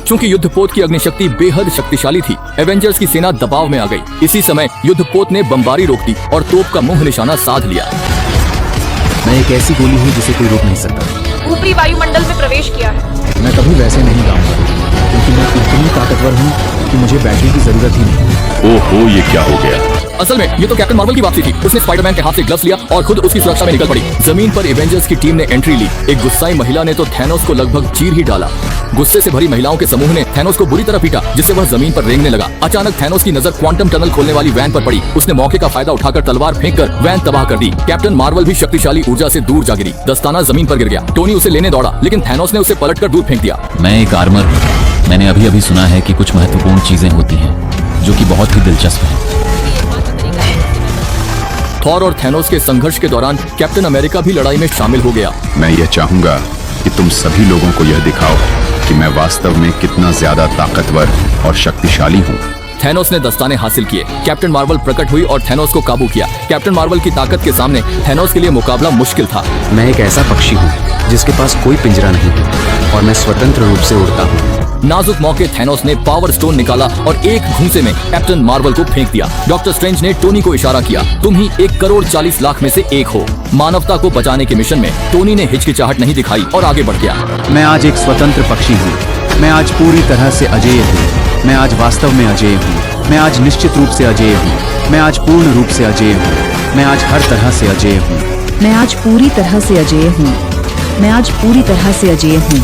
चूंकि युद्धपोत की अग्निशक्ति बेहद शक्तिशाली थी, एवेंजर्स की सेना दबाव में आ गई। इसी समय युद्धपोत ने बमबारी रोक दी और तोप का मुंह निशाना साध लिया। मैं एक ऐसी गोली हूँ जिसे कोई रोक नहीं सकता। ऊपरी वायुमंडल में प्रवेश किया है। मैं कभी वैसे नहीं गाऊंगा, क्योंकि मैं इतनी ताकतवर हूँ कि मुझे बैटरी की जरूरत ही नहीं। ओहो, ये क्या हो गया? असल में ये तो कैप्टन मार्वल की वापसी थी। उसने स्पाइडरमैन के हाथ से ग्लव्स लिया और खुद उसकी सुरक्षा में निकल पड़ी। जमीन पर एवेंजर्स की टीम ने एंट्री ली। एक गुस्साई महिला ने तो थैनोस को लगभग चीर ही डाला। गुस्से से भरी महिलाओं के समूह ने थैनोस को बुरी तरह पीटा, जिससे वह जमीन पर रेंगने लगा। अचानक थैनोस की नजर क्वांटम टनल खोलने वाली वैन पर पड़ी। उसने मौके का फायदा उठाकर तलवार फेंककर वैन तबाह कर दी। कैप्टन मार्वल भी शक्तिशाली ऊर्जा से दूर जा गिरी। दस्ताना जमीन पर गिर गया। टोनी उसे लेने दौड़ा, लेकिन थैनोस ने उसे पलटकर दूर फेंक दिया। मैं एक आर्मर हूँ। मैंने अभी सुना है कि कुछ महत्वपूर्ण चीजें होती हैं जो कि बहुत ही दिलचस्प हैं। थॉर और थैनोस के संघर्ष के दौरान कैप्टन अमेरिका भी लड़ाई में शामिल हो गया। मैं यह चाहूंगा कि तुम सभी लोगों को यह दिखाओ कि मैं वास्तव में कितना ज्यादा ताकतवर और शक्तिशाली हूँ। थैनोस ने दस्ताने हासिल किए। कैप्टन मार्वल प्रकट हुई और थैनोस को काबू किया। कैप्टन मार्वल की ताकत के सामने थैनोस के लिए मुकाबला मुश्किल था। मैं एक ऐसा पक्षी हूँ जिसके पास कोई पिंजरा नहीं है और मैं स्वतंत्र रूप से उड़ता हूँ। नाजुक मौके थैनोस ने पावर स्टोन निकाला और एक घूंसे में कैप्टन मार्वल को फेंक दिया। डॉक्टर स्ट्रेंज ने टोनी को इशारा किया, तुम ही 1,40,00,000 में से एक हो। मानवता को बचाने के मिशन में टोनी ने हिचकिचाहट नहीं दिखाई और आगे बढ़ गया। मैं आज एक स्वतंत्र पक्षी हूँ। मैं आज पूरी तरह से अजेय हूँ। मैं आज वास्तव में अजेय हूँ। मैं आज निश्चित रूप से अजेय हूँ। मैं आज पूर्ण रूप से अजेय हूँ। मैं आज हर तरह से अजेय हूँ। मैं आज पूरी तरह से अजेय हूँ। मैं आज पूरी तरह से अजेय हूँ।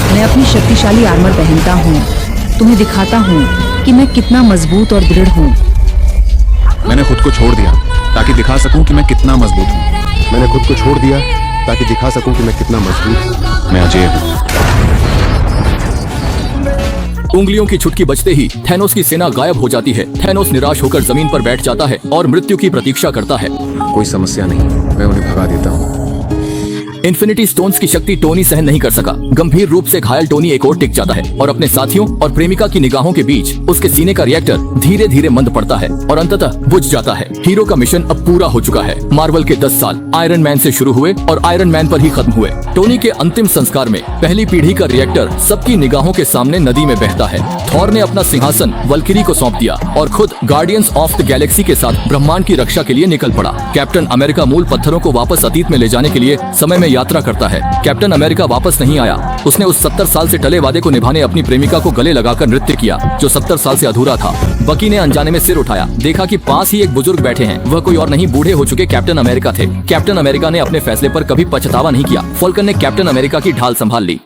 मैं अपनी शक्तिशाली आर्मर पहनता हूँ। तुम्हें दिखाता हूँ कि मैं कितना मजबूत और दृढ़ हूँ। मैंने खुद को छोड़ दिया ताकि दिखा सकूं कि मैं कितना मजबूत हूँ। मैंने खुद को छोड़ दिया ताकि दिखा सकूं कि मैं कितना मजबूत हूँ। मैं अजेय हूँ। उंगलियों की छुटकी बजते ही थैनोस की सेना गायब हो जाती है। थैनोस निराश होकर जमीन पर बैठ जाता है और मृत्यु की प्रतीक्षा करता है। कोई समस्या नहीं, मैं उन्हें भगा देता हूँ। इन्फिनिटी स्टोन्स की शक्ति टोनी सहन नहीं कर सका। गंभीर रूप से घायल टोनी एक और टिक जाता है और अपने साथियों और प्रेमिका की निगाहों के बीच उसके सीने का रिएक्टर धीरे धीरे मंद पड़ता है और अंततः बुझ जाता है। हीरो का मिशन अब पूरा हो चुका है। मार्वल के 10 साल आयरन मैन से शुरू हुए और आयरन मैन पर ही खत्म हुए। टोनी के अंतिम संस्कार में पहली पीढ़ी का रिएक्टर सबकी निगाहों के सामने नदी में बहता है। थॉर ने अपना सिंहासन वल्किरी को सौंप दिया और खुद गार्डियंस ऑफ द गैलेक्सी के साथ ब्रह्मांड की रक्षा के लिए निकल पड़ा। कैप्टन अमेरिका मूल पत्थरों को वापस अतीत में ले जाने के लिए समय में यात्रा करता है। कैप्टन अमेरिका वापस नहीं आया। उसने उस 70 साल से टले वादे को निभाने अपनी प्रेमिका को गले लगाकर नृत्य किया, जो 70 साल से अधूरा था। बकी ने अनजाने में सिर उठाया, देखा कि पास ही एक बुजुर्ग बैठे हैं। वह कोई और नहीं, बूढ़े हो चुके कैप्टन अमेरिका थे। कैप्टन अमेरिका ने अपने फैसले पर कभी पछतावा नहीं किया। फॉल्कन ने कैप्टन अमेरिका की ढाल संभाल ली।